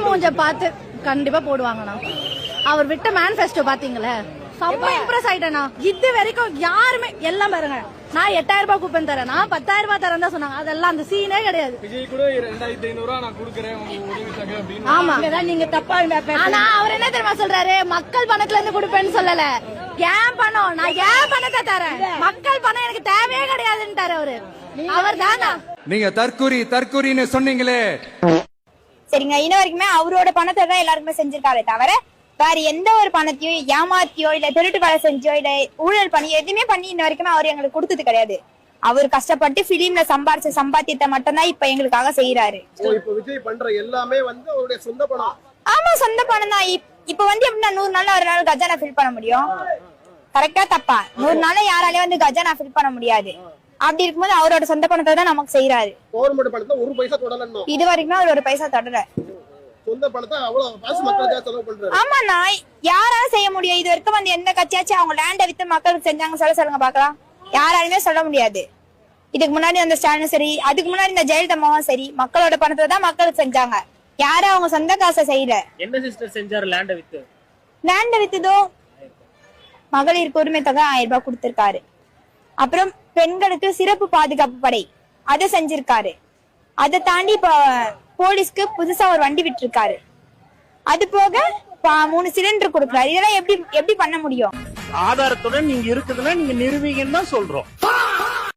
மூஞ்ச பார்த்து கண்டிப்பா போடுவாங்கண்ணா. அவர் விட்ட மேனிஃபெஸ்டோ பாத்தீங்களே, செம்ம இம்ப்ரெஸ் ஆயிட்டேனா. இது வரைக்கும் யாருமே எல்லாம் பாருங்க, நான் 8000 ரூபாய் கூப்பன் தரேன், நான் 10,000 ரூபாய் தரேன் தான் சொன்னாங்க. அதெல்லாம் அந்த சீனே கிடையாது. விஜய் கூட 2500 நான் கொடுக்குறேன் உதவிக்காக அப்படின்னு. ஆமா, நீங்க தப்பா. ஆனா அவர் என்ன தெரியுமா சொல்றாரு, மக்கள் பணத்துல இருந்து கொடுப்பேன்னு சொல்லல, ஏன் பணம், நான் ஏன் பணத்தை தரேன், மக்கள் பணம் எனக்கு தேவையே கிடையாதுன்னுட்டாரு அவரு. அவர் தானா நீங்க தற்கூரின்னு சொன்னீங்களே. சரிங்க, இன்ன வரைக்குமே அவரோட பணத்தை தான் எல்லாருக்குமே செஞ்சிருக்காரு தவிர வேற எந்த ஒரு பணத்தையோ ஏமாத்தியோ இல்ல திருட்டு வேலை செஞ்சோ இல்ல ஊழல் பண்ணி எதுவுமே பண்ணி இன்ன வரைக்குமே அவர் எங்களுக்கு கொடுத்தது கிடையாது. அவர் கஷ்டப்பட்டு பிலிம்ல சம்பாரிச்ச சம்பாத்தியத்தை மட்டும்தான் இப்ப எங்களுக்காக செய்யறாரு. இப்ப விஜய் பண்ற எல்லாமே வந்து அவருடைய சொந்த பணம். ஆமா, சொந்த பணம் தான். இப்ப வந்து எப்படின்னா 100 நாள் ஒரு நாள் கஜானா ஃபில் பண்ண முடியும்? கரெக்டா தப்பா? 100 நாள் யாராலையும் வந்து கஜானா ஃபில் பண்ண முடியாது. அப்படி இருக்கும்போது அவரோட சொந்த பணத்தை தான் நமக்கு செய்யறாரு. கவர்மெண்ட் பணத்தை ஒரு பைசா தொடலன்னு இது வரைக்கும் அவர் ஒரு பைசா தொடர. சொந்த பணத்தை அவ்வளவு காசு மக்களுக்காக செலவு பண்றாரு. ஆமா, நான் யாராலும் செய்ய முடியும். இது வரைக்கும் வந்து எந்த கட்சியாச்சும் அவங்க லேண்டை வித்து மக்களுக்கு செஞ்சாங்க சொல்லுங்க பாக்கலாம்? யாராலுமே சொல்ல முடியாது. இதுக்கு முன்னாடி அந்த ஸ்டாலினும் சரி, அதுக்கு முன்னாடி இந்த ஜெயலலிதா அம்மாவும் சரி, மக்களோட பணத்தை தான் மக்களுக்கு செஞ்சாங்க. யாரும் அவங்க சொந்த காசை செய்யல. என்ன சிஸ்டர் செஞ்சாரு லேண்ட வித்து? லேண்ட வித்துதோ மகளிருக்கு உரிமை தொகை 1000 ரூபாய் கொடுத்திருக்காரு. அப்புறம் பெண்களுக்கு சிறப்பு பாதுகாப்பு படை அதை செஞ்சிருக்காரு. அதை தாண்டி இப்ப போலீஸ்க்கு புதுசா ஒரு வண்டி விட்டுருக்காரு. அது போக 3 சிலிண்டர் கொடுக்குறாரு. இதெல்லாம் எப்படி பண்ண முடியும்? ஆதாரத்துடன் நீங்க இருக்குதுன்னா நீங்க நிரூபிங்கன்னு தான் சொல்றோம்.